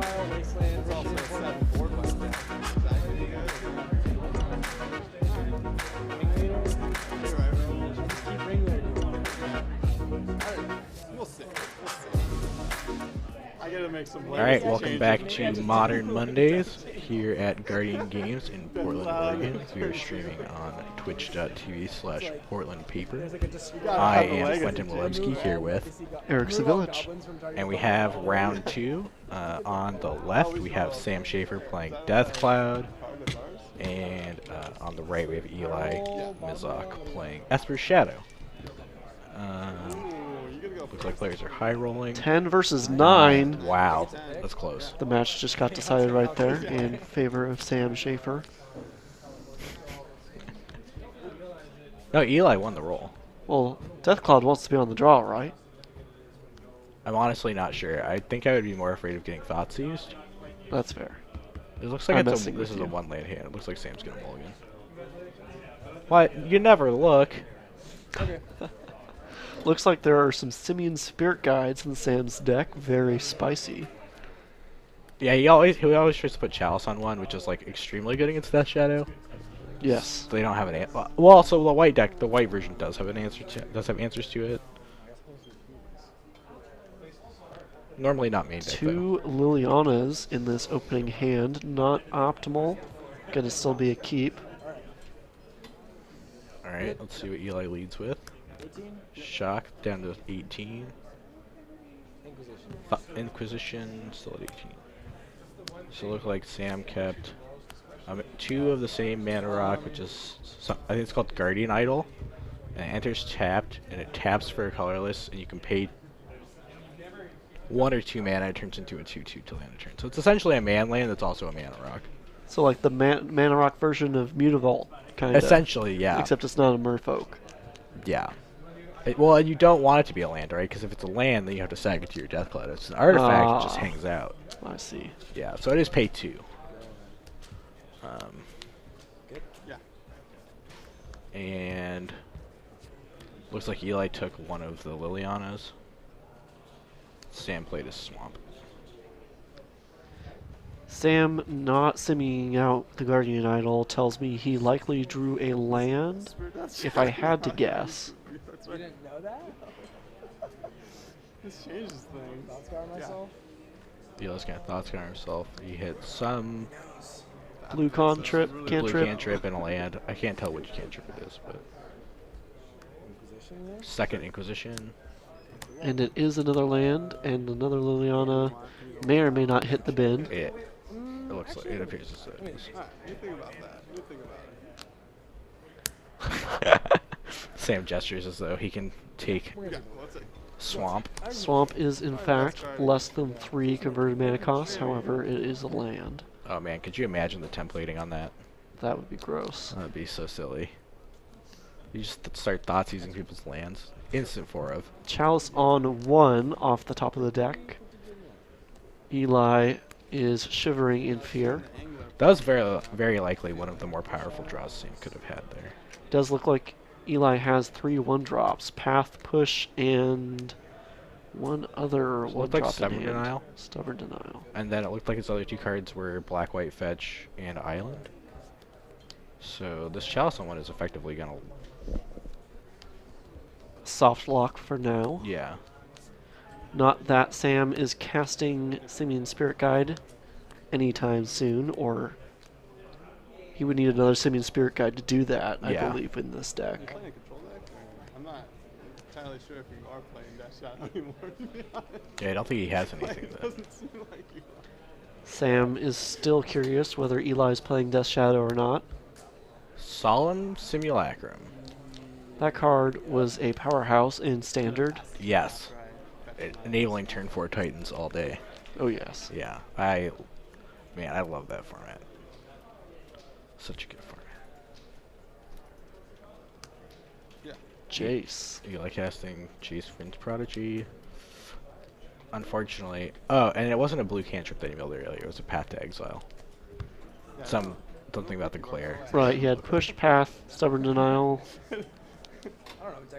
It's also a 7-4 blackjack. Exactly. We'll see. I gotta make some. Alright, welcome back to Modern Mondays here at Guardian Games in Portland, Oregon. We are streaming on twitch.tv/PortlandPaper. I am Quentin Wilewski here with Eric Savillage. And we have round two. On the left, we have Sam Schaefer playing Death Cloud. And on the right, we have Eli Mizok playing Esper's Shadow. Looks like players are high rolling. 10 versus 9. Wow, that's close. The match just got decided right there in favor of Sam Schaefer. No, Eli won the roll. Well, Deathcloud wants to be on the draw, right? I'm honestly not sure. I think I would be more afraid of getting thoughts used. That's fair. It looks like this is a one-land hand. It looks like Sam's gonna mulligan. What? You never look. Okay. Looks like there are some Simian Spirit Guides in Sam's deck. Very spicy. Yeah, he always tries to put Chalice on one, which is like extremely good against Death Shadow. Yes. They don't have an well, also the white deck, the white version does have answers to it. Normally not main deck. Two Lilianas in this opening hand, not optimal. Gonna still be a keep. All right, let's see what Eli leads with. Shock down to 18. Inquisition still at 18. So it looks like Sam kept two of the same mana rock, which is I think it's called Guardian Idol, and it enters tapped, and it taps for a colorless, and you can pay 1 or 2 mana. It turns into a 2/2 till the end of turn. So it's essentially a man land that's also a mana rock. So like the mana rock version of Mutavault, kind of. Essentially, yeah. Except it's not a merfolk. Yeah. Well, you don't want it to be a land, right? Because if it's a land, then you have to sag it to your Death Cloud. It's an artifact, it just hangs out. I see. Yeah, so it is pay 2. And looks like Eli took one of the Lilianas. Sam played his Swamp. Sam not simming out the Guardian Idol tells me he likely drew a land, if I had to guess. You didn't know that? This changes things. Thought scar myself? Eli's gonna thought scar himself. He hit some blue cantrip, blue cantrip and a land. I can't tell which cantrip it is, but second Inquisition. And it is another land, and another Liliana may or may not hit the bin. It looks like it appears as though it is. You think about that. You think about it. Sam gestures as though he can take Swamp. Swamp is in fact less than 3 converted mana costs, however it is a land. Oh man, could you imagine the templating on that? That would be gross. That would be so silly. You just start thoughts using people's lands. Instant 4 of. Chalice on 1 off the top of the deck. Eli is shivering in fear. That was very likely one of the more powerful draws Sam could have had there. Does look like Eli has 3 1-drops. Path, Push, and one other So it looked like 1-drop Stubborn in hand. Denial. Stubborn Denial. And then it looked like his other 2 cards were Black, White, Fetch, and Island. So this Chalice on 1 is effectively going to... Soft lock for now. Yeah. Not that Sam is casting Simian Spirit Guide anytime soon, or he would need another Simian Spirit Guide to do that, I believe, in this deck. Are you playing a control deck? I'm not entirely sure if you are playing Death Shadow anymore, to be honest. Yeah, I don't think he has anything. It doesn't seem like you are. Sam is still curious whether Eli is playing Death Shadow or not. Solemn Simulacrum. That card was a powerhouse in Standard. Yes. Enabling turn 4 Titans all day. Oh, yes. Yeah. Man, I love that format. Such a good format. Yeah. Jace. You like casting Jace Wind Prodigy. Unfortunately. Oh, and it wasn't a blue cantrip that he milled earlier. It was a Path to Exile. Something about the glare. Right, he had Push, Path, Stubborn Denial,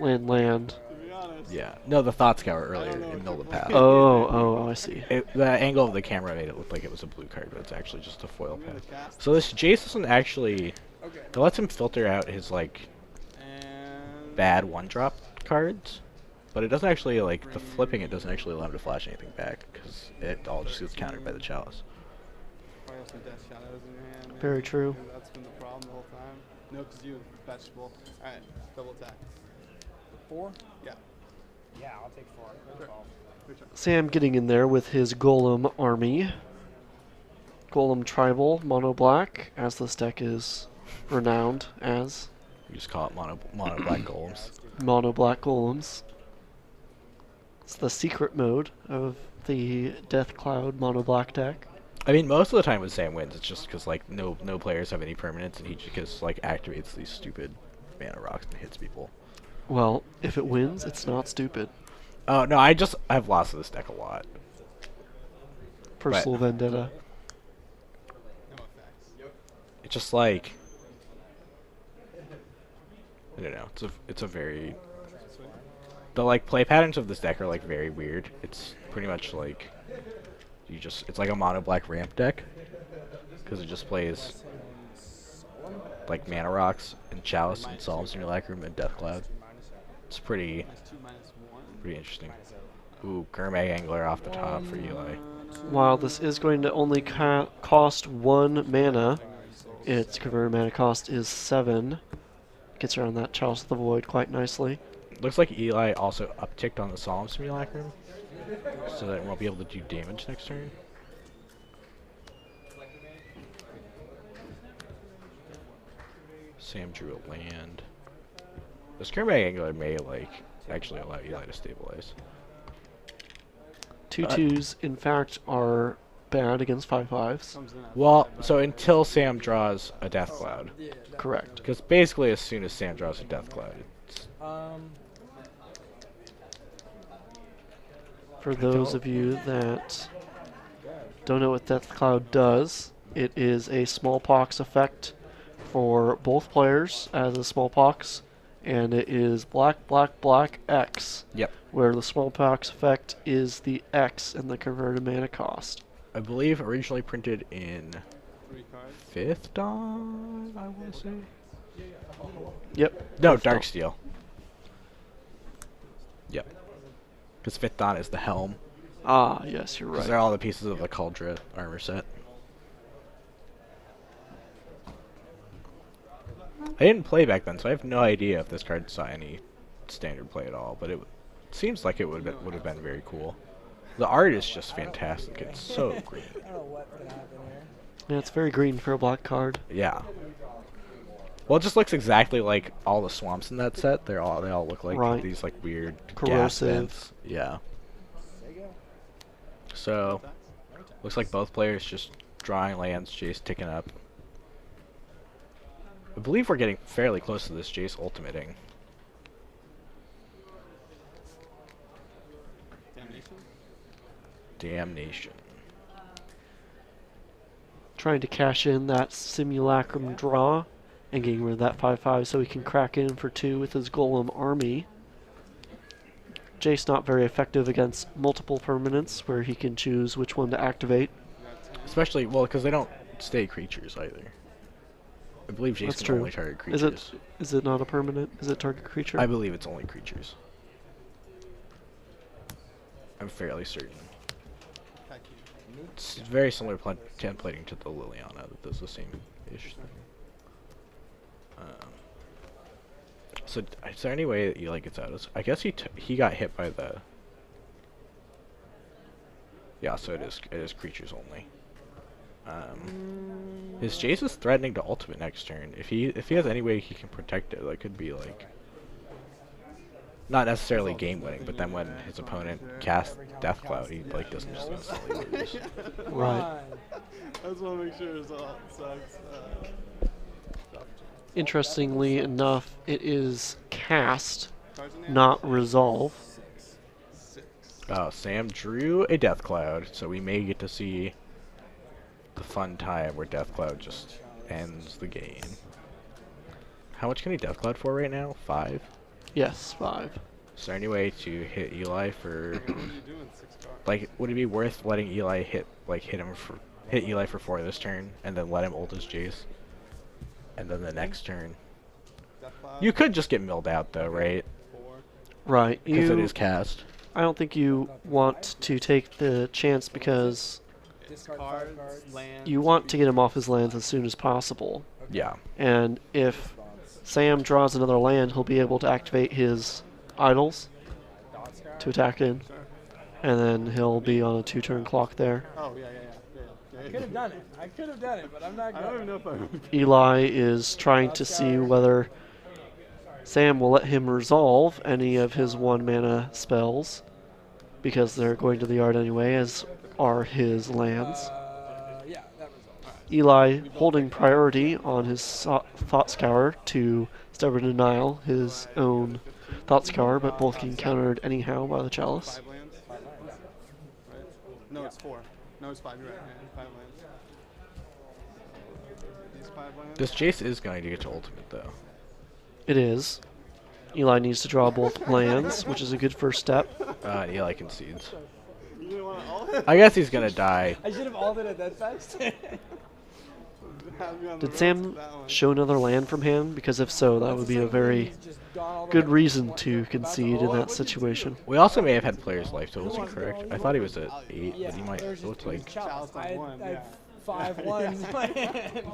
land. To be honest. Yeah. No, the Thought Scour earlier don't know in what middle of the you're path. playing. Oh, I see. The angle of the camera made it look like it was a blue card, but it's actually just a foil I'm gonna path. cast So this Jace doesn't actually... Okay. It lets him filter out his, like, And bad one-drop cards, but it doesn't actually, like, the flipping it doesn't actually allow him to flash anything back, because it all just gets countered by the Chalice. probably have some Death Shadows in your hand. Maybe. Very true. Maybe that's been the problem the whole time. No, because you have vegetable. Alright, double attack. 4? Yeah. Yeah, I'll take 4. Sure. 12. Your turn. Sam getting in there with his Golem army. Golem Tribal, mono black, as this deck is renowned as. We just call it mono black golems. Mono black golems. It's the secret mode of the Death Cloud mono black deck. I mean, most of the time when Sam wins, it's just because, like, no players have any permanents, and he just, like, activates these stupid mana rocks and hits people. Well, if it wins, it's not stupid. Oh, no, I've lost to this deck a lot. Personal vendetta. No effects. It's just like... I don't know, it's a very... The, like, play patterns of this deck are, like, very weird. It's pretty much, like... It's like a mono black ramp deck. Because it just plays, like, mana rocks and Chalice and Solemn Simulacrum and Death Cloud. It's pretty interesting. Ooh, Gurmag Angler off the top for Eli. While this is going to only cost 1 mana, its converted mana cost is 7. Gets around that Chalice of the Void quite nicely. Looks like Eli also upticked on the Solemn Simulacrum, so that it won't be able to do damage next turn. Sam drew a land. This Gurmag Angler may, like, actually allow Eli to stabilize. 2/2s, in fact, are bad against 5/5s. Well, so until Sam draws a Death Cloud. Correct. Because basically as soon as Sam draws a Death Cloud, it's... For those of you that don't know what Death Cloud does, it is a smallpox effect for both players as a smallpox, and it is black, black, black, X. Yep. Where the smallpox effect is the X in the converted mana cost. I believe originally printed in 3 cards. 5th Dawn, I want to say. Yep. No, Fifth Dawn. Darksteel. Yep. Because 5th Dawn is the helm. Ah, yes, you're Because right. they're all the pieces of the Cauldra armor set. I didn't play back then, so I have no idea if this card saw any standard play at all, but it seems like it would have been very cool. The art is just fantastic. It's so green. I don't know what's gonna happen here. Yeah, it's very green for a black card. Yeah. Well, it just looks exactly like all the swamps in that set. They all look like Right. these like weird gas Corrosive. vents. Yeah. There you go. So looks like both players just drawing lands, Jace ticking up. I believe we're getting fairly close to this Jace ultimating. Damnation. Damnation. Trying to cash in that Simulacrum draw and getting rid of that 5/5 so he can crack in for 2 with his Golem army. Jace not very effective against multiple permanents where he can choose which one to activate. Especially, well, because they don't stay creatures either. I believe Jace That's can true. only target Is creatures. it not a permanent? Is it target creature? I believe it's only creatures. I'm fairly certain. It's very similar templating to the Liliana that does the same ish thing. So is there any way that Eli gets out of this? I guess he got hit by the... Yeah, so it is creatures only. His Jace is threatening to ultimate next turn. If he has any way he can protect it, that could be like... Not necessarily game winning, but then when his opponent casts Death Cloud, he like doesn't just instantly lose. Right. I just want to make sure it's all sucks. Interestingly enough, it is cast, Cards in hand? not resolve. 6. Oh, Sam drew a Death Cloud, so we may get to see the fun time where Death Cloud just ends the game. How much can he Death Cloud for right now? 5? Yes, 5. Is there any way to hit Eli for, What are you doing, 6 cards? like, would it be worth letting Eli hit Eli for 4 this turn, and then let him ult his Jace, and then the next turn? Death Cloud? You could just get milled out though, right? 4. Right. Because it is cast. I don't think you want to take the chance because Discard Cards, 5 cards. lands. you want to get him off his lands as soon as possible. Yeah. And if Sam draws another land, he'll be able to activate his idols Dot Scour. to attack in, Sure. and then he'll be on a 2-turn clock there. Oh, yeah. I could have done it. I could have done it, but I'm not I good. don't even know if I would. Eli is trying to see whether Sam will let him resolve any of his 1-mana spells, because they're going to the yard anyway, as are his lands. Yeah, that resolves. Eli holding priority on his Thought Scour to Stubborn Denial, his own Thought Scour, but both getting countered anyhow by the Chalice. 5 lands? 5 lands. Right? No, it's 4. No, it's 5. You're right, man. 5 lands. These 5 lands? This Jace is going to get to ultimate though. It is. Eli needs to draw both lands, which is a good first step. And Eli concedes. You didn't want to all hit? I guess he's gonna die. I should have ulted it that fast. Have me on the Did ropes Sam with that one. show another land from hand? Because if so, that would be a very good reason to concede in that situation. We also may have had players' life totals incorrect. I thought he was at 8, Yeah, but he might there's look just like. Chalice on I one, had yeah. 5 ones in my hand.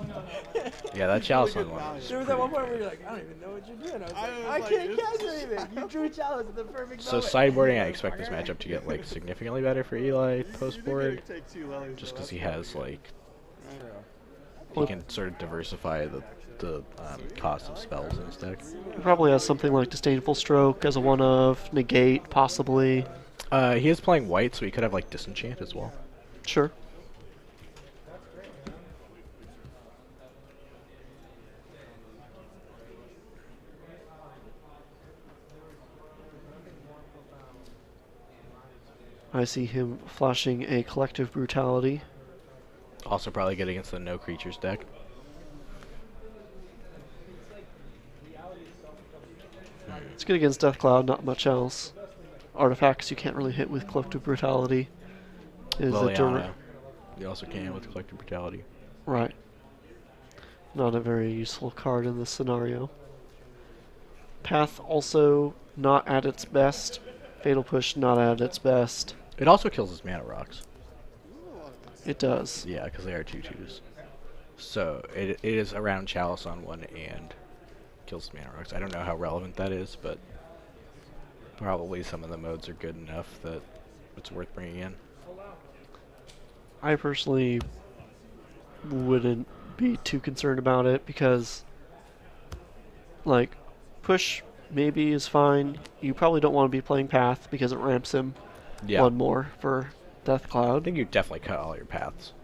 Yeah, that Chalice good on one. value. was There was that one pretty point where bad. you're like, I don't even know what you're doing. I was I like, was I like, can't it's catch just anything. You drew Chalice at the perfect So moment. sideboarding, I expect this matchup to get like significantly better for Eli You post think board, it'd take 2 lilies, just though, because he that's has like he Well- can sort of diversify the cost of spells in his deck. He probably has something like Disdainful Stroke as a one-of, Negate, possibly. He is playing white, so he could have like Disenchant as well. Sure. I see him flashing a Collective Brutality. Also probably good against the no creatures deck. It's good against Death Cloud, not much else. Artifacts you can't really hit with Collective Brutality. Is a Liliana. You also can with Collective Brutality. right. Not a very useful card in this scenario. Path also not at its best. Fatal Push not at its best. It also kills his mana rocks. It does. Yeah, because they are 2/2s. So it is around Chalice on one and kills mana rocks. I don't know how relevant that is, but probably some of the modes are good enough that it's worth bringing in. I personally wouldn't be too concerned about it because, like, push maybe is fine. You probably don't want to be playing Path because it ramps him Yeah, one more for Death I Cloud. think you definitely cut all your paths.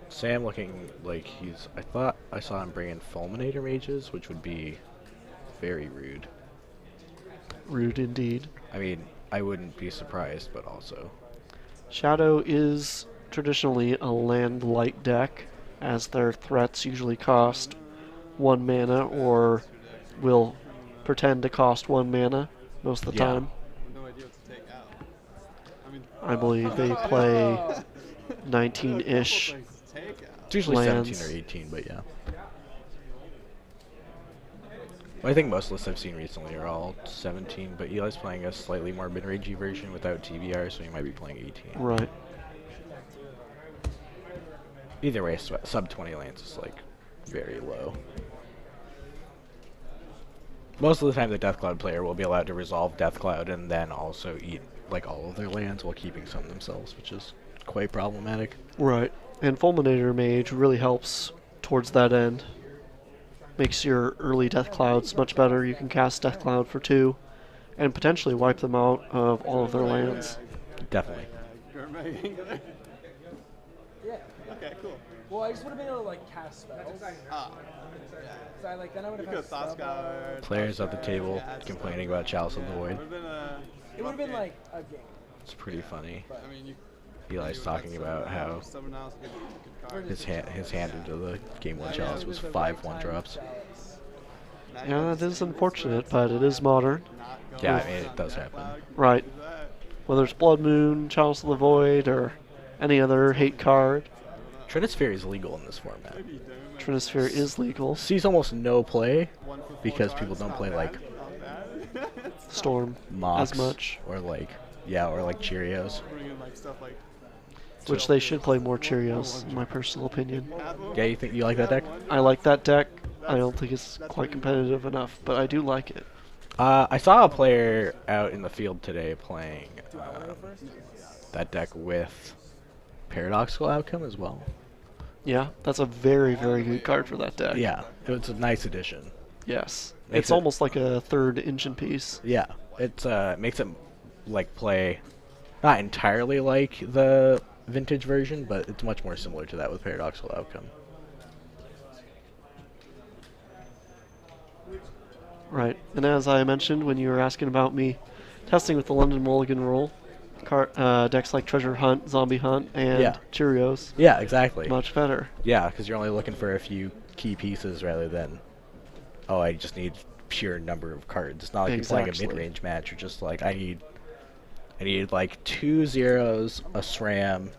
Sam looking like he's. I thought I saw him bring in Fulminator mages, which would be very rude. Rude indeed. I mean, I wouldn't be surprised, but also. Shadow is traditionally a land light deck, as their threats usually cost 1 mana or will pretend to cost 1 mana most of the Yeah. time. No idea what to take out. I mean, I believe they play 19-ish. couple things to take out. It's usually Lands. 17 or 18, but yeah. Well, I think most lists I've seen recently are all 17, but Eli's playing a slightly more mid-rangey version without TBR, so he might be playing 18. Right. Either way, sub 20 lands is like very low. Most of the time, the Death Cloud player will be allowed to resolve Death Cloud and then also eat like all of their lands while keeping some themselves, which is quite problematic. Right. And Fulminator Mage really helps towards that end. Makes your early Death Clouds much better. You can cast Death Cloud for 2 and potentially wipe them out of all of their lands. Definitely. Yeah. Okay, cool. Well, I just would have been able to like cast spells. Ah, So I like then I would you have could had have Thought spell Scour. ball. Players at the table complaining about Chalice of the Void. Would've been a It would have been like a game. It's pretty funny. I mean, you. Eli's talking about how Someone else good card. his hand into the game 1 I know, Chalice it was the 5 right 1 time drops. Chalice. Now you Yeah, got that the is same unfortunate, Esper, but it is modern. not going Yeah, I off mean, it on does that happen. cloud. Right. Do that. Whether it's Blood Moon, Chalice of the Void, or any other hate card, Trinisphere is legal in this format. Maybe Doom and Trinisphere is legal. Sees almost no play 1 for 4 because cards, people don't not play bad, like not bad. It's Storm Mox as much, or like or like Cheerios. bring in like stuff like which they should play more Cheerios, in my personal opinion. Yeah, you like that deck? I like that deck. I don't think it's quite competitive enough, but I do like it. I saw a player out in the field today playing that deck with Paradoxical Outcome as well. Yeah, that's a very, very good card for that deck. Yeah, it's a nice addition. Yes. Makes It's it- almost like a third engine piece. Yeah, it makes it like play not entirely like the vintage version, but it's much more similar to that with Paradoxical Outcome. Right. And as I mentioned when you were asking about me testing with the London Mulligan rule, decks like Treasure Hunt, Zombie Hunt, and Yeah. Cheerios, Yeah, exactly. much better. Yeah, because you're only looking for a few key pieces rather than, oh, I just need pure number of cards. It's not like you're playing a Exactly. mid-range match. You're just like, I need like 2 zeros, a SRAM,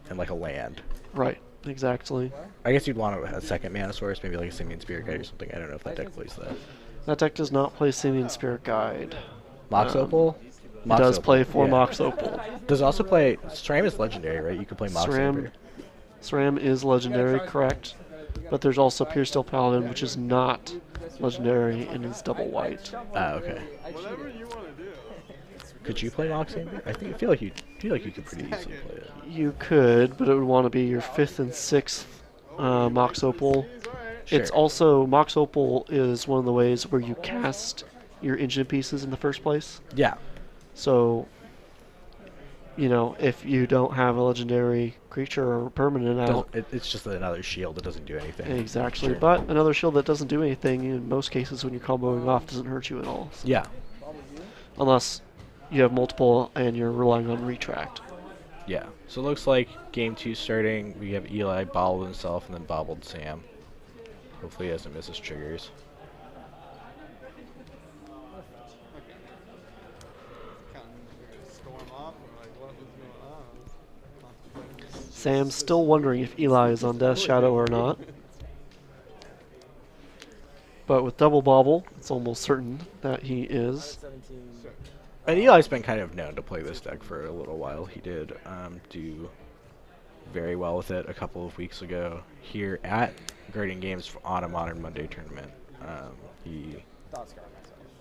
and like a land. Right. Exactly. I guess you'd want a second mana source, maybe like a Simian Spirit Guide or something. I don't know if that deck plays that. That deck does not play Simian Spirit Guide. Mox Um, Opal? It Mox does Opal, play 4 yeah. Mox Opal. Does it also play SRAM is legendary, right? You could play Mox SRAM, Saber. SRAM is legendary, correct. But there's also Pure Steel Paladin, which is not legendary and is double white. Ah, okay. whatever you want to do. Could you play Mox Saber? I feel like you could pretty easily play it. You could, but it would want to be your 5th and 6th Mox Opal. It's Sure. also, Mox Opal is one of the ways where you cast your engine pieces in the first place. Yeah. So, you know, if you don't have a legendary creature or permanent out, It's just another shield that doesn't do anything. exactly. Sure. But another shield that doesn't do anything in most cases when you're comboing off doesn't hurt you at all. So- Yeah. Unless you have multiple and you're relying on retract. Yeah. So it looks like game 2 starting. We have Eli bobbled himself and then bobbled Sam. Hopefully he doesn't miss his triggers. Storm off or like what was going on? Sam's still wondering if Eli is on Death Shadow or not. But with Double Bobble, it's almost certain that he is. And Eli's been kind of known to play this deck for a little while. He did do very well with it a couple of weeks ago here at Guardian Games on a Modern Monday tournament. He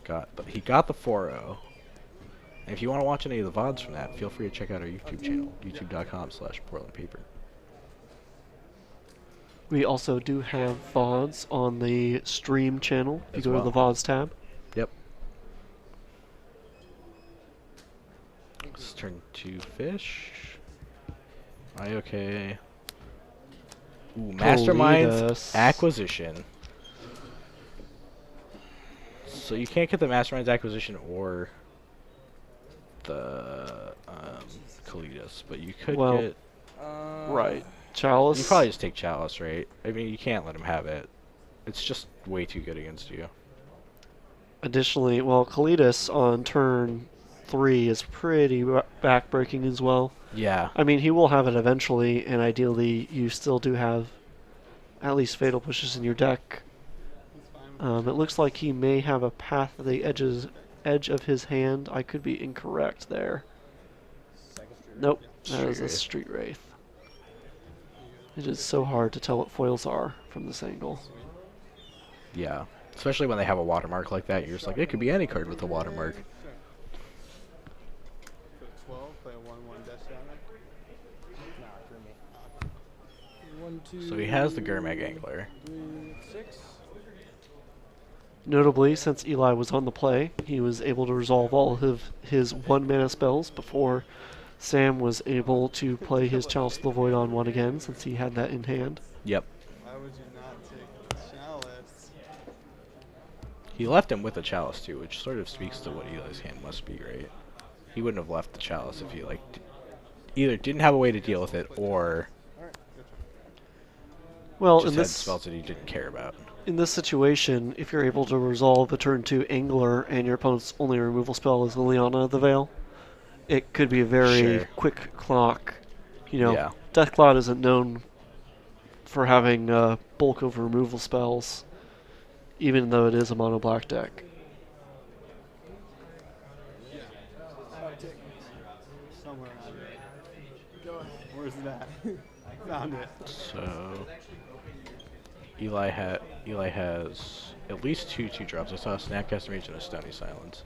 got the 4-0. And if you want to watch any of the VODs from that, feel free to check out our YouTube channel, youtube.com/PortlandPaper. We also do have VODs on the stream channel. You As go to the well. VODs tab. Yep. Let's turn to fish. Okay. Ooh, Mastermind's Kalidas. Acquisition. So you can't get the Mastermind's Acquisition or the Kalidas, but you could Well, get. Right. Chalice. You probably just take Chalice, right? I mean, you can't let him have it. It's just way too good against you. Additionally, well, Kalidas on turn 3 is pretty backbreaking as well. Yeah. I mean, he will have it eventually, and ideally, you still do have at least Fatal Pushes in your deck. It looks like he may have a Path of the edge of his hand. I could be incorrect there. Nope, that is a Street Wraith. It is so hard to tell what foils are from this angle. Yeah. Especially when they have a watermark like that, you're just like, it could be any card with a watermark. So 12, play a 1/1 Death Shadow. 1, 2, So he has the Gurmag Angler. 3, 6. Notably, since Eli was on the play, he was able to resolve all of his 1-mana spells before Sam was able to play his Chalice of the Void on 1 again, since he had that in hand. Yep. Why would you not take the Chalice? He left him with a Chalice too, which sort of speaks to what Eli's hand must be, right? He wouldn't have left the Chalice if he either didn't have a way to deal with it or Alright, good Well, just in had this spells that he didn't care about. in this situation, if you're able to resolve a turn 2 Angler and your opponent's only removal spell is Liliana of the Veil, it could be a very Sure. quick clock. You know, Yeah. Deathclaw isn't known for having a bulk of removal spells, even though it is a mono black deck. Somewhere around there. Go ahead. Where's that? Found it. So Eli has at least two 2-drops. I saw a Snapcaster Mage and a Stony Silence.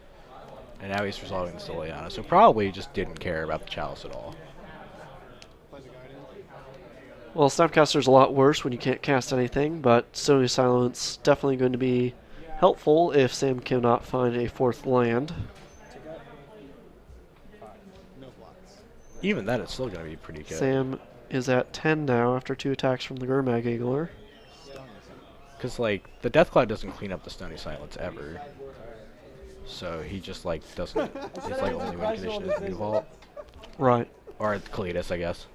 And now he's resolving the Liliana. So probably he just didn't care about the Chalice at all. Play the Guardian. Well, Snapcaster's a lot worse when you can't cast anything, but Stony Silence definitely going to be helpful if Sam cannot find a 4th land. No blocks. Even then, it's still going to be pretty good. Sam is at 10 now after 2 attacks from the Gurmag Angler. Because, like, the Deathclaw doesn't clean up the Stony Silence ever. So he just, like, doesn't... His, like, only win condition is New Vault. Right. Or Kalitas, I guess.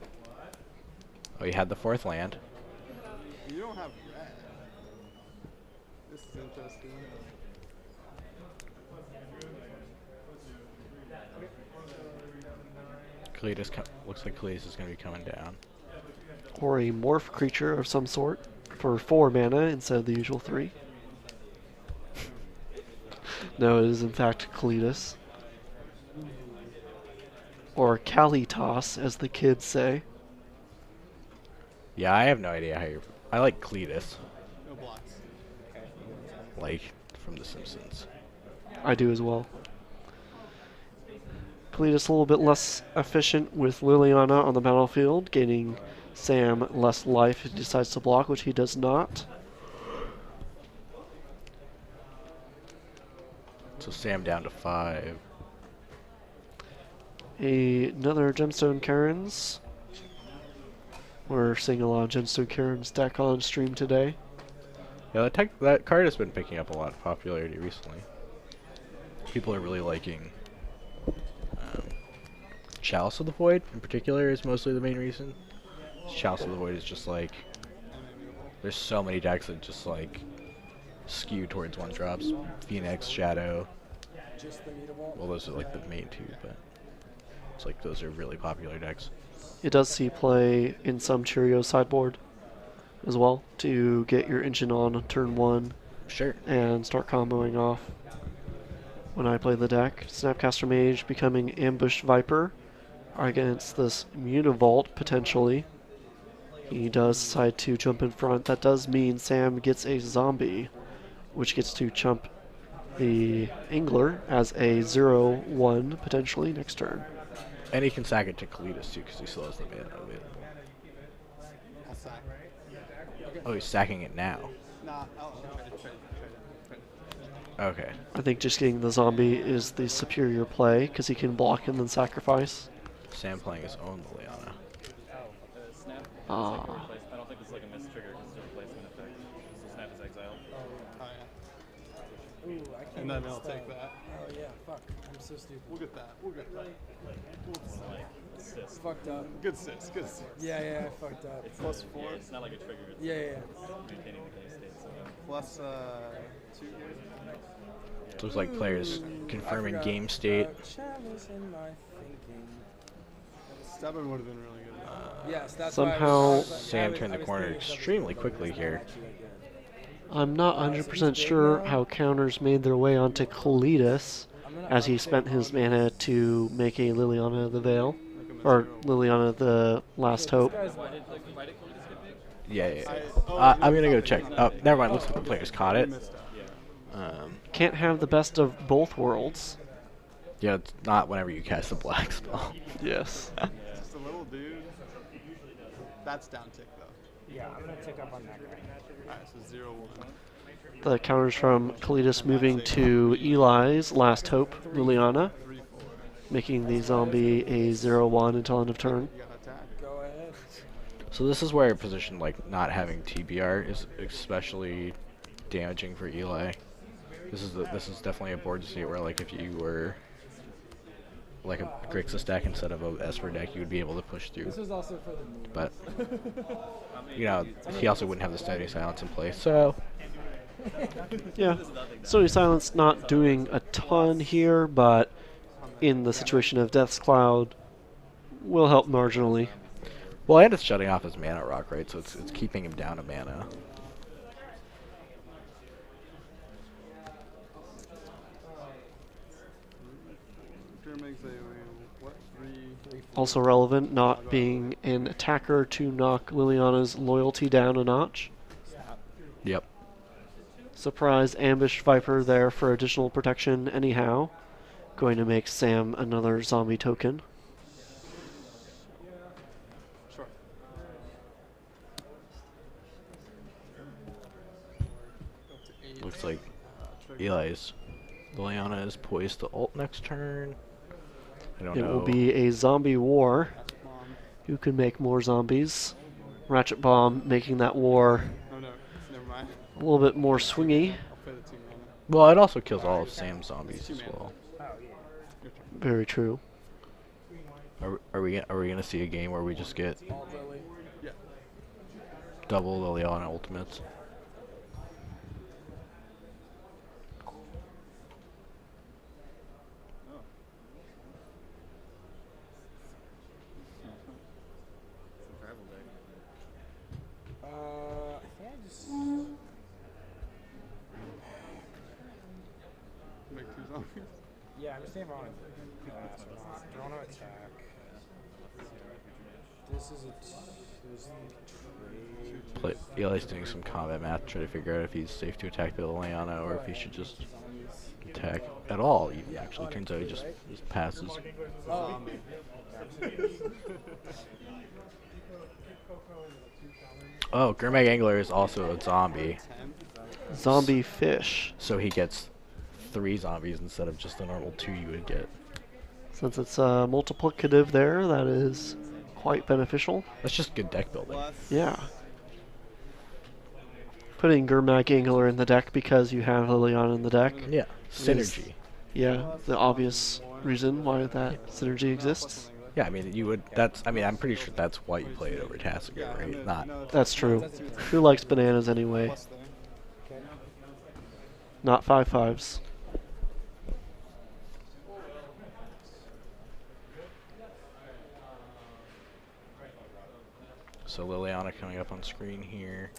Oh, he had the 4th land. You don't have red. This is interesting. Looks like Kalitas is going to be coming down. Or a morph creature of some sort for 4 mana instead of the usual 3. No, it is in fact Kalitas. Or Kalitas, as the kids say. Yeah, I have no idea how you... I like Kalitas, No blocks. like, from The Simpsons. I do as well. Kalitas a little bit less efficient with Liliana on the battlefield, gaining Sam less life if he decides to block, which he does not. So Sam down to 5. Another Gemstone Karens. We're seeing a lot of Gemstone Karens deck on stream today. Yeah, that card has been picking up a lot of popularity recently. People are really liking Chalice of the Void, in particular, is mostly the main reason. Chalice of the Void is just like... There's so many decks that just like skew towards 1-drops. Phoenix, Shadow. Just the mutable. Well, those are like the main 2, but it's like those are really popular decks. It does see play in some Cheerio sideboard as well to get your engine on turn 1 Sure. and start comboing off. When I play the deck, Snapcaster Mage becoming Ambushed Viper against this Mutavault potentially. He does decide to jump in front. That does mean Sam gets a zombie, which gets to chump the Angler as a 0-1 potentially next turn. And he can sack it to Kalitas too, because he still has the mana available. I'll sack. Oh, he's sacking it now. Nah, I'll trade it. Okay. I think just getting the zombie is the superior play because he can block and then sacrifice. Sam playing his own Liliana. Snap. Ah. I don't think it's like a miss trigger because it's a replacement effect. So snap is exiled. Oh yeah. Ooh, I can't And then get they'll stuck. take that. Oh yeah, fuck. I'm so stupid. We'll get that. We'll get that. Assist. Fucked up. Good sis. Good sis. Yeah, I fucked up. It's Plus yeah, 4. it's not like a trigger. It's Yeah. maintaining the game state. So Plus 2 here. It looks like players Ooh, confirming I forgot game state. about Chalice in my thinking. Stubborn would have been really good. Yes, that's Somehow why Sam turned the corner extremely quickly here. I'm not 100% sure how counters made their way onto Kalitas as he spent his mana to make a Liliana of the Veil. Or Liliana of the Last Hope. Yeah. I- I'm gonna go check. Oh, never mind. Looks like the players caught it. Missed out. Can't have the best of both worlds. Yeah, it's not whenever you cast a black spell. Yes. Just a little dude. That's down tick though. Yeah, I'm gonna tick up on that guy. Alright, so 0-1. The counters from Kalitas moving to Eli's Last Hope, Liliana, 3-4. making the zombie a 0-1 until end of turn. You gotta attack. Go ahead. So this is where a position like not having TBR is especially damaging for Eli. This is definitely a board state where like if you were like a Grixis deck instead of a Esper deck, you would be able to push through. This was also for the moon. But you know, he also wouldn't have the Study Silence in place, so Yeah. Stony Silence not doing a ton here, but in the situation of Death's Cloud, will help marginally. well, and it's shutting off his mana rock, right? So it's keeping him down to mana. Makes a what? 3. Also relevant, not being an attacker to knock Liliana's loyalty down a notch. Yep. Surprise ambush Viper there for additional protection anyhow. Going to make Sam another zombie token. Sure. Up to 8. Looks like Trigger. Eli's Liliana is poised to ult next turn. I don't It know. will be a zombie war. Ratchet Bomb. Who can make more zombies? Ratchet Bomb making that war Oh no, never mind. a little bit more swingy. I'll play the 2 mana. Well, it also kills all of Sam's zombies as well. Your turn. Very true. Are we gonna see a game where we just get All Lily. Yeah. double Liliana ultimates? Some tribal deck. I think I just. Make 2 zombies. Yeah, I'm just thinking if I want to pass or not. Do I want to attack? This is a. This is a trade. Eli's doing some combat math, to try to figure out if he's safe to attack the Liliana or if he should just Zombies. attack at all. Even actually, turns out he just passes. Oh, Oh, Gurmag Angler is also a zombie, 10. Zombie fish. so he gets 3 zombies instead of just the normal 2 you would get. Since it's multiplicative there, that is quite beneficial. That's just good deck building. Plus. Yeah. Putting Gurmag Angler in the deck because you have Liliana in the deck. Yeah, synergy. Yeah, the obvious reason why that synergy exists. Yeah, I mean you would. That's. I mean, I'm pretty sure that's why you play it over Tassiger, Yeah, right? Not. That's true. Who likes bananas anyway? Plus there. Not 5/5s. So Liliana coming up on screen here.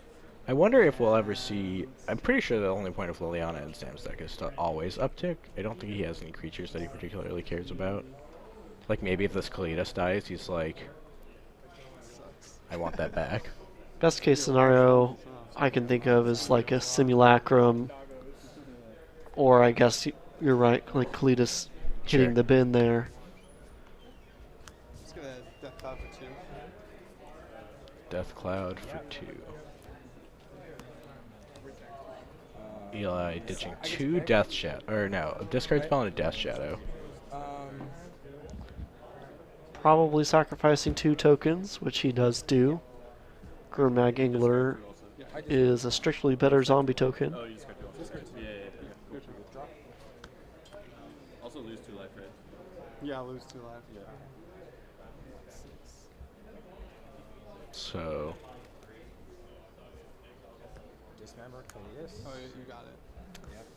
I wonder if we'll ever see. I'm pretty sure the only point of Liliana in Sam's deck is to always uptick. I don't think he has any creatures that he particularly cares about. Like maybe if this Kalidas dies, he's like, Sucks. I want that back. Best case scenario I can think of is like a Simulacrum, or I guess you're right, like Kalidas hitting Sure. the bin there. Let's get a Death Cloud for 2. Death Cloud for 2. Eli ditching 2 Death Shadow, or no, a discard spell and a Death Shadow. Probably sacrificing 2 tokens, which he does do. Gurmag Angler is a strictly better zombie token. Oh, you just got to go. Yeah. Your turn. Also lose 2 life, right? Yeah, lose 2 life. Yeah. So Dismember Kalidas. Oh, you got it.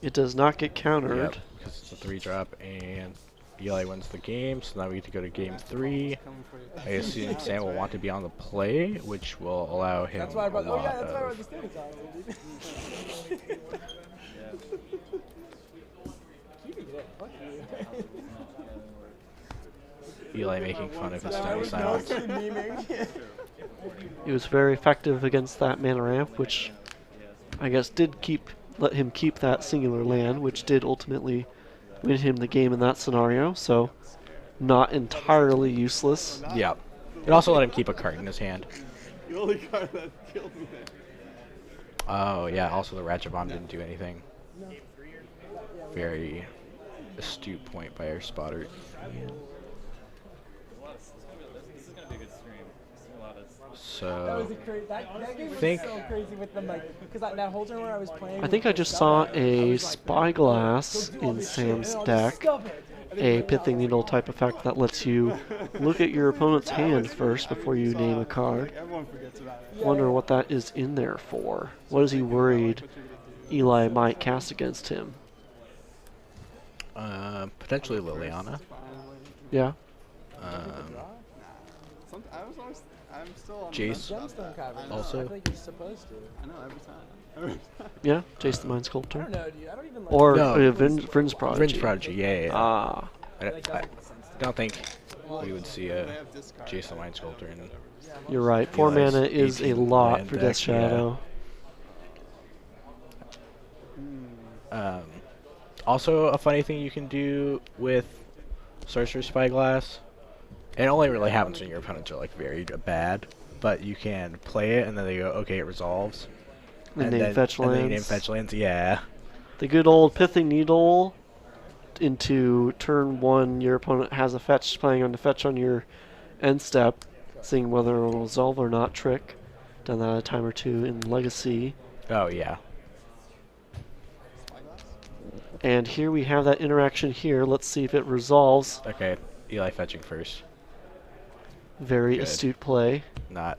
It does not get countered. yep, because it's a 3-drop, and Eli wins the game. So now we get to go to game 3. Coming for you. I assume Sam will want to be on the play, which will allow him That's why I a brought. Oh lot yeah, that's why I brought of. the students out. Keep it there. Fuck you. Eli making fun of his I Stony was Silence. mostly memeing. He was very effective against that mana ramp, which I guess did let him keep that singular land, which did ultimately win him the game in that scenario. So not entirely useless. Yep. It also let him keep a card in his hand. The only card that killed me there. Oh yeah. Also, the Ratchet Bomb didn't do anything. Very astute point by our spotter. This is gonna be a good stream. A lot of. That was So a crazy. That game was Think- so crazy with them, like, because that whole turn where I was playing. I think I just saw a Spyglass in Sam's deck. a pithing needle type effect that lets you look at your opponent's hand first before you name a card. Everyone forgets about it. Wonder what that is in there for. What is he worried Eli might cast against him? Potentially Liliana. Yeah. I'm still on Jace. the fence about that. I know, Also. I think he's supposed to. I know every time. Every time. Yeah, Jace the Mind I Sculptor. don't know, dude. I don't even like. Or No. Vryn's Prodigy. Fringe Prodigy, yeah. Ah, I don't think we would see a They have discard. Jason Mind Sculptor in. you're right. 4 Eli's mana is a 18 lot land for deck, Death Shadow. Also, a funny thing you can do with Sorcerer Spyglass, it only really happens when your opponents are like very bad, but you can play it and then they go, okay, it resolves. And name fetch and then you name lands. fetch lands, yeah. The good old Pithing Needle into turn 1, your opponent has a fetch playing on the fetch on your end step, seeing whether it will resolve or not trick. Done that a time or two in Legacy. Oh, yeah. And here we have that interaction here. Let's see if it resolves. Okay, Eli fetching first. Very Good. astute play. Not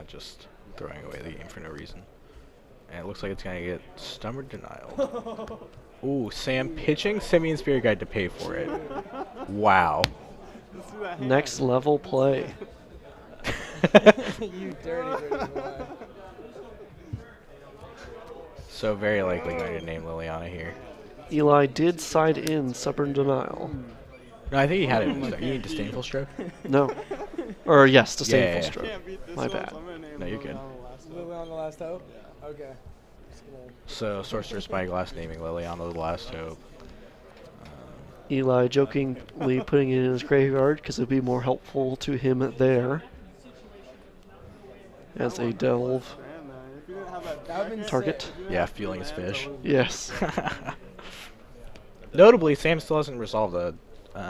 just throwing away the game for no reason. And it looks like it's going to get Stubborn Denial. Ooh, Sam pitching Simian Spirit Guide to pay for it. Wow. Let's do that hand. Next level play. You dirty boy. So very likely going to name Liliana here. Eli did side in Stubborn Denial. No, I think he had it in his deck. You need Disdainful Stroke? No. Or yes, Disdainful yeah. Stroke. Can't beat this My one, bad. so I'm gonna name No, you're Lily good. on the last one. Lily on the last hope? Okay. Just gonna- So, Sorcerer Spyglass naming Liliana the Last Hope. Eli jokingly putting it in his graveyard because it would be more helpful to him there. As a delve. Man, if you didn't have that That would've been deck, Target. if you didn't Yeah, have Fueling his lands, I fish. would've- Yes. Notably, Sam still hasn't resolved the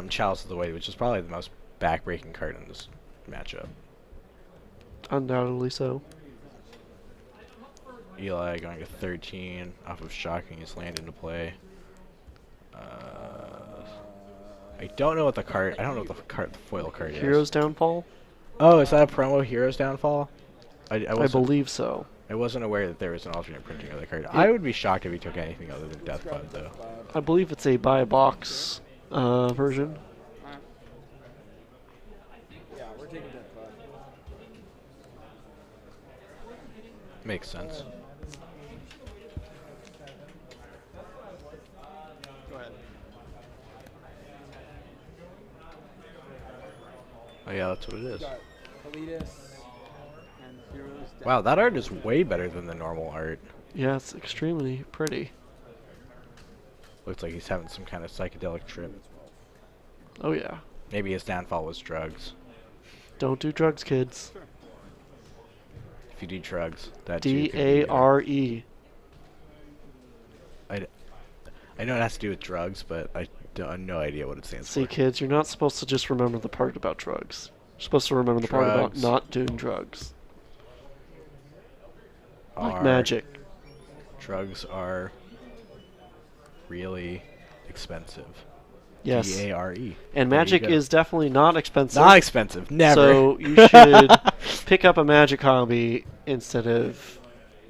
Chalice of the Way, which is probably the most backbreaking card in this matchup. Undoubtedly so. Eli going to 13 off of shocking his land into play. I don't know what the card. I don't know what the foil card is. Hero's Downfall? Oh, is that a promo Heroes Downfall? I wasn't, believe so. I wasn't aware that there was an alternate printing of the card. I would be shocked if he took anything other than Death Cloud, though. I believe it's a buy a box version. Yeah, we're taking Death Cloud. Makes sense. Go ahead. Oh yeah, that's what it is. Got Elitis. And Heroes Down. Wow, that art is way better than the normal art. Yeah, it's extremely pretty. Looks like he's having some kind of psychedelic trip. Oh yeah. Maybe his downfall was drugs. Don't do drugs, kids. If you do drugs, that too could be, D-A-R-E. I know it has to do with drugs, but I have no idea what it stands See, for. kids, you're not supposed to just remember the part about drugs. You're supposed to remember the part about Drugs. not doing drugs. Like Are- magic. Drugs are really expensive. Yes. D-A-R-E. And There you magic go. is definitely not expensive. Not expensive. Never. So you should pick up a magic hobby instead of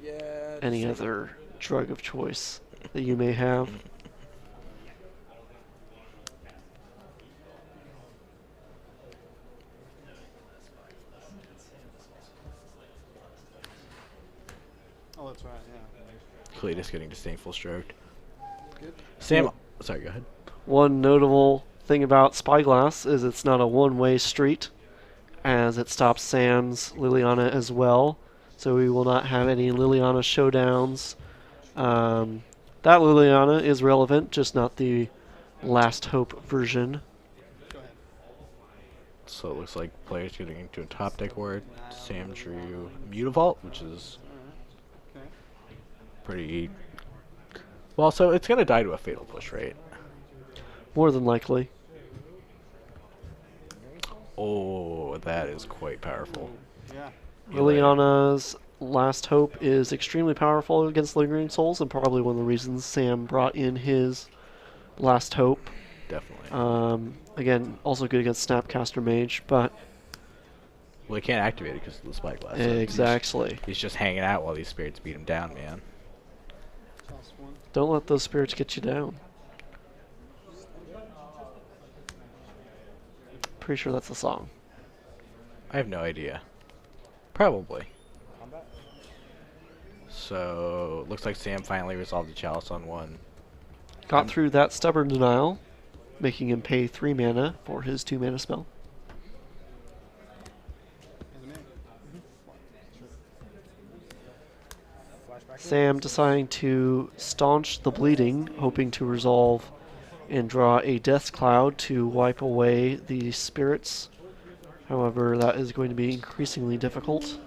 Yeah. any just- other drug of choice that you may have. Oh, that's right, yeah. Cletus getting disdainful stroked. Good. Sam, Cool. sorry, go ahead. One notable thing about Spyglass is it's not a one-way street, as it stops Sam's Liliana as well. So we will not have any Liliana showdowns. That Liliana is relevant, just not the Last Hope version. Go ahead. So it looks like players getting into a top deck ward. Sam drew Mutavault, which is Okay. pretty... Well, so it's going to die to a Fatal Push, right? More than likely. Oh, that is quite powerful. Yeah. Liliana's Last Hope is extremely powerful against Lingering Souls, and probably one of the reasons Sam brought in his Last Hope Definitely. Again, also good against Snapcaster Mage, but Well, he can't activate it because of the spyglass. exactly. He's just hanging out while these spirits beat him down, man. Toss one. Don't let those spirits get you down. Pretty sure that's the song. I have no idea. Probably. Combat? So, looks like Sam finally resolved the chalice on one. Got through that stubborn denial, making him pay 3 mana for his 2 mana spell. And an Flashback. Sam deciding to staunch the bleeding, hoping to resolve and draw a Death Cloud to wipe away the spirits. However, that is going to be increasingly difficult.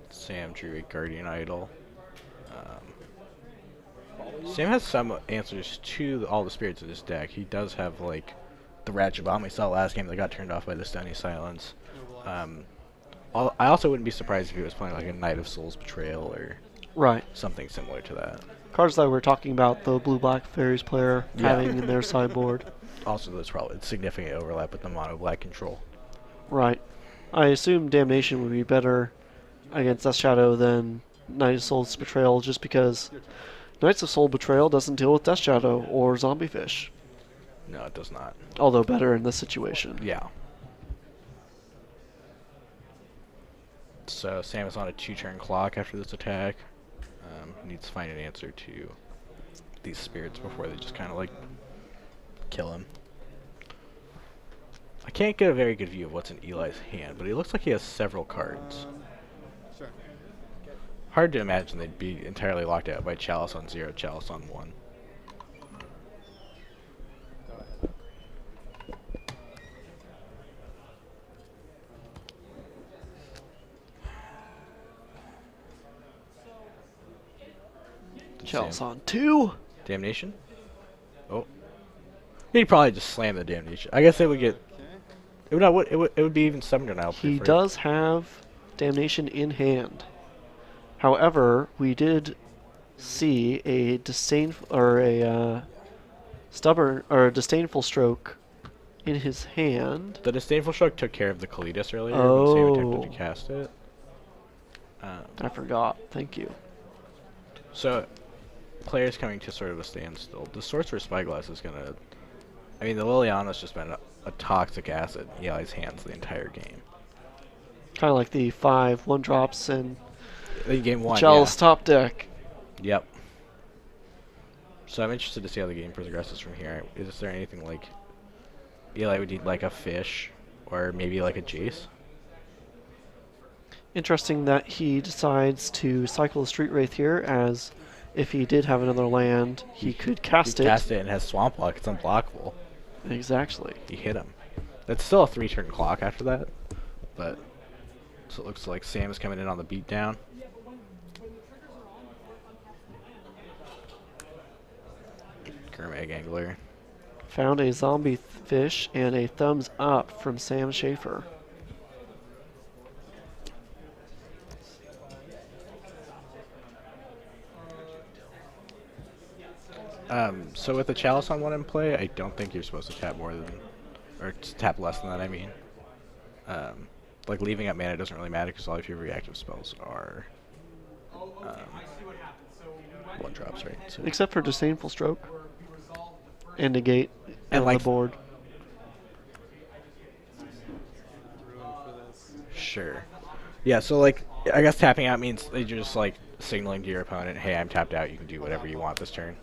Sam drew a Guardian Idol. Sam has some answers to all the spirits in his deck. He does have, like, the Ratchet Bomb we saw last game that got turned off by the Stony Silence. I also wouldn't be surprised if he was playing, like, a Knight of Souls Betrayal or Right. something similar to that. Cards that we're talking about, the Blue-Black Fairies player Yeah. having in their sideboard. Also, there's probably significant overlap with the mono-black control. Right. I assume Damnation would be better against Death Shadow than Knight of Soul's Betrayal, just because Knights of Soul Betrayal doesn't deal with Death Shadow or Zombie Fish. No, it does not. Although better in this situation. Yeah. So Sam is on a 2-turn clock after this attack. Needs to find an answer to these spirits before they just kind of like kill him. I can't get a very good view of what's in Eli's hand, but it looks like he has several cards. Sure. Hard to imagine they'd be entirely locked out by Chalice on 0, Chalice on 1. Chalice Sam. on 2. Damnation? Oh. He'd probably just slam the Damnation. I guess they would get... Okay. It would be even summoned now. He does have Damnation in hand. However, we did see a disdainful stroke in his hand. The Disdainful Stroke took care of the Kalidas earlier when Sam attempted to cast it. I forgot. Thank you. So, players coming to sort of a standstill. The Sorcerer Spyglass is gonna... I mean, the Liliana's just been a toxic acid in Eli's hands the entire game. Kind of like the 5 1-drops and In game 1, Chalice top deck. Yep. So I'm interested to see how the game progresses from here. Is there anything like... Eli would need like a fish, or maybe like a Jace? Interesting that he decides to cycle the Street Wraith here, as if he did have another land, he could cast it. Cast it and has Swamp Block. It's unblockable. Exactly. You hit him. That's still a 3-turn clock after that, but so it looks like Sam is coming in on the beatdown. Gurmag Angler. Found a zombie fish and a thumbs up from Sam Schaefer. So with the Chalice on 1 in play, I don't think you're supposed to tap more than, or tap less than that, I mean. Like leaving up mana doesn't really matter because all of your reactive spells are 1-drops, right? So Except for Disdainful Stroke and Negate And on like- the board. Ruined for this. sure. Yeah, so like, I guess tapping out means you're just like signaling to your opponent, hey, I'm tapped out, you can do whatever you want this turn.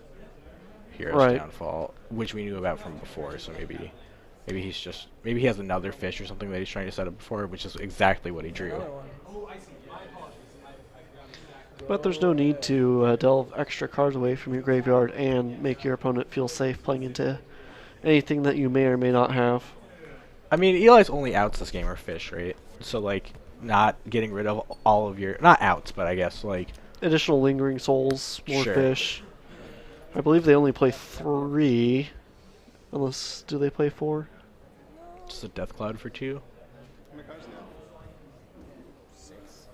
Hero's Right. Downfall, which we knew about from before, so maybe he has another fish or something that he's trying to set up before, which is exactly what he drew. But there's no need to delve extra cards away from your graveyard and make your opponent feel safe playing into anything that you may or may not have. I mean, Eli's only outs this game are fish, right? So like, not getting rid of all of your, not outs, but I guess like, Additional Lingering Souls, more Sure. fish. I believe they only play 3. Unless, do they play 4? just a Death Cloud for 2. How many cards do you have?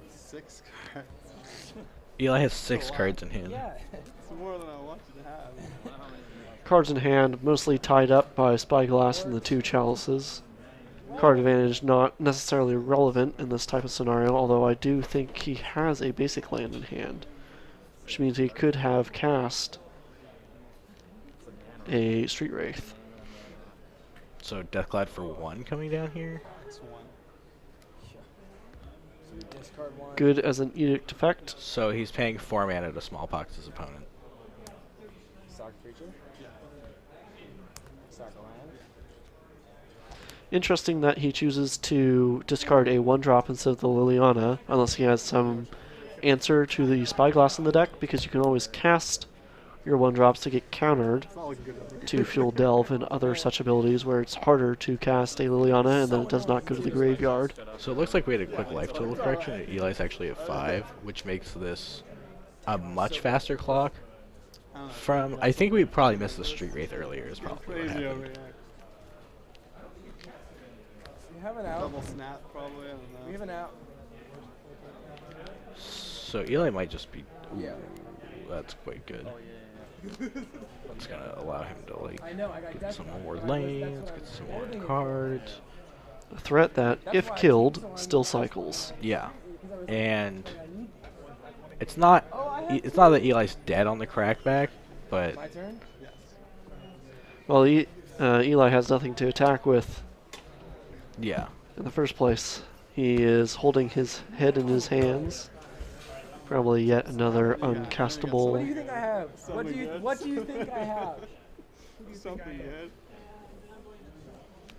6 cards. Eli has 6 cards in hand. Yeah. It's more than I wanted to have. Cards in hand, mostly tied up by Spyglass and the 2 chalices. Card advantage not necessarily relevant in this type of scenario, although I do think he has a basic land in hand, which means he could have cast a Street Wraith. So Deathclad for 1 coming down here. It's one. So you discard one. Good as an edict effect. So he's paying 4 mana to smallpox his opponent. Sack creature. Yeah. Sack a land. Interesting that he chooses to discard a 1-drop instead of the Liliana, unless he has some answer to the Spyglass in the deck, because you can always cast your 1-drops to get countered It's not looking good over here. to Fuel Delve and other such abilities where it's harder to cast a Liliana and then it does not go to the graveyard. So it looks like we had a quick life total correction, and Eli's actually at 5, which makes this a much faster clock. I don't know. From I think we probably missed the Street Wraith earlier. Is It's probably what crazy over happened. here. We have an out. Double snap, probably. I don't know. We have an out. So Eli might just be. Yeah. That's quite good. It's gonna allow him to like I know. I got get some Deathclad. more That's lanes, what get I'm- some more everything is- cards. A threat that, if killed, still cycles. Yeah, and it's not that Eli's dead on the crackback, but My turn. Yes. Well, Eli has nothing to attack with yeah. in the first place. He is holding his head in his hands. Probably yet another What do uncastable. you think I have? What do Something you good. What do you think I have? Something good.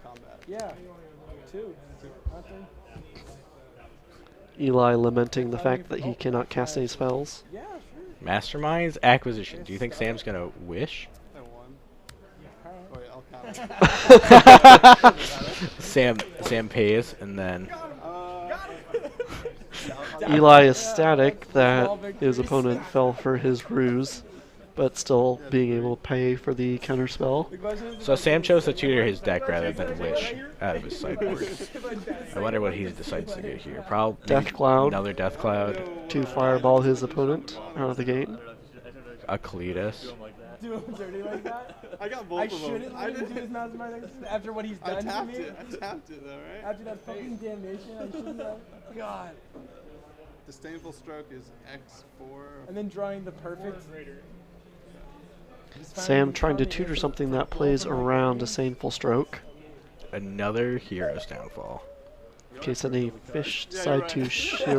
Combat. Yeah. 2. Not 3. Eli lamenting the fact that he cannot cast any spells. Yeah. Sure. Masterminds acquisition. Do you think Sam's gonna wish? I won. Alright. Wait, I'll count. Sam pays, and then Eli is static that his opponent fell for his ruse, but still being able to pay for the counterspell. The question is, so Sam chose to tutor his deck rather than wish out of his sideboard. I wonder what he decides to do here. Probably Death Cloud. another Death Cloud, To fireball his opponent out of the gate. a Cletus. do him dirty like that? I got both I of them. shouldn't let him do his mastermind exercise after what he's I done to tapped me. it. I tapped it though, right? After that fucking damnation, I shouldn't have. God. Disdainful stroke is X4. And then drawing the perfect. Just Sam finally trying to drawing tutor it. something that plays around a Disdainful Stroke. Another hero's downfall. In case any fish Yeah, decide you're to right. show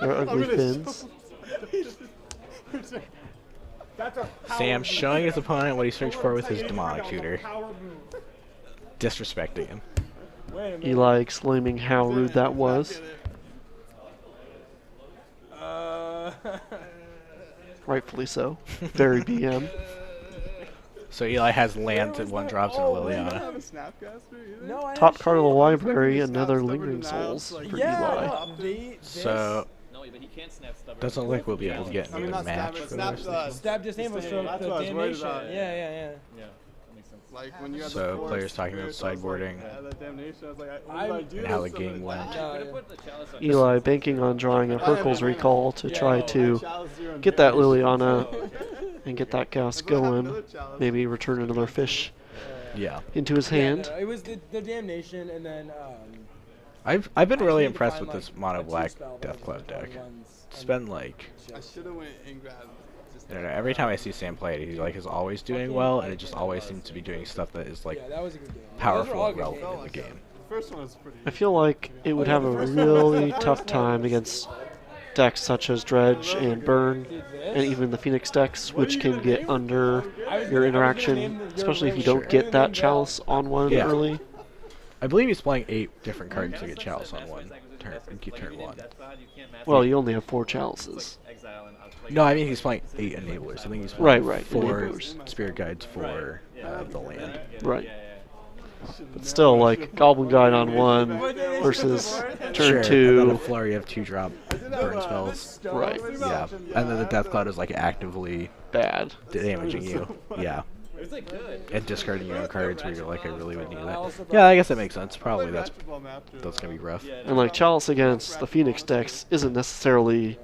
their ugly fins. Sam showing his opponent what he searched for with his demonic tutor. Disrespecting him. Wait a minute. Eli exclaiming how rude that was. Rightfully so. Very BM. So Eli has lands and 1-drops and a I don't have Liliana. a Snapcaster either. No, I Top card of the actually- library, another Stubborn Lingering denials, Souls like- for Yeah, Eli. no, this- So No, but he can't snap stubborn. doesn't look like we'll be able to get I mean, another not match stab, for but the rest of the Stab Disdainful Stroke, That's the what I was worried damnation. about. Yeah. Yeah, that makes sense. Like when you had So the four players talking about spirits, I was like, sideboarding. yeah, that damnation. I was like, what I- do I do? And how the So game then- went. Yeah, Could've yeah. put the chalice on Eli banking on drawing a Hercules Recall to Yeah, try oh, to Chalice zero and get that damnation. Liliana and get that gas That's what happened to going. the chalice. Maybe return another fish Yeah. into his Yeah, hand. no, it was the damnation, and then I've been really I impressed find, with this like, mono a black two-spell, but Death Cloud those are deck. the ones, It's and been like I should have went and grabbed. Just I don't know, every time I see Sam play it, he like is always doing well, and it just always seems to be doing stuff that is like yeah, that was a good game. Those were powerful all and good relevant games. in the game. The first one was pretty. I feel like it would have a really tough time against decks such as Dredge and Burn, Did and this? even the Phoenix decks, which can get under I was your gonna- I was gonna interaction, name the- especially if you your don't name get that Bell. chalice on one Yeah. early. I believe he's playing 8 different cards to get chalice on one turn and keep turn 1. Well, you only have 4 chalices. No, I mean he's playing 8 enablers. I think he's Right, playing right, 4 enablers. spirit guides for the land. Right. But still, like, Goblin Guide on 1 versus Sure, turn and then a 2. flurry of 2-drop burn spells. Right. Yeah, and then the Death Cloud is like actively Bad. damaging you. Yeah, It's like good. and discarding your own cards where you're like, I really would need I that. also Yeah, I guess that makes sense. Probably that's After, gonna be rough. And, like, chalice against the Phoenix decks isn't necessarily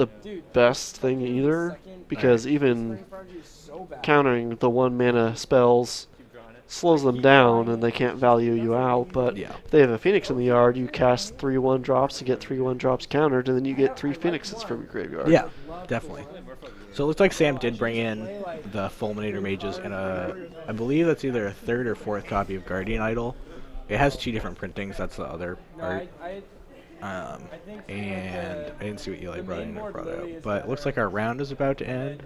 the best thing either, because even countering the 1-mana spells slows them down and they can't value you out. But Yeah. if they have a Phoenix in the yard, you cast 3 1-drops to get 3 1-drops countered, and then you get 3 Phoenixes from your graveyard. Yeah, definitely. So it looks like Sam did bring in the Fulminator Mages and I believe that's either a 3rd or 4th copy of Guardian Idol. It has 2 different printings. That's the other art. And I didn't see what Eli brought in or brought out. But it looks like our round is about to end.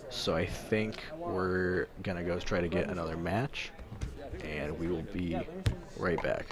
So I think we're going to go try to get another match. And we will be right back.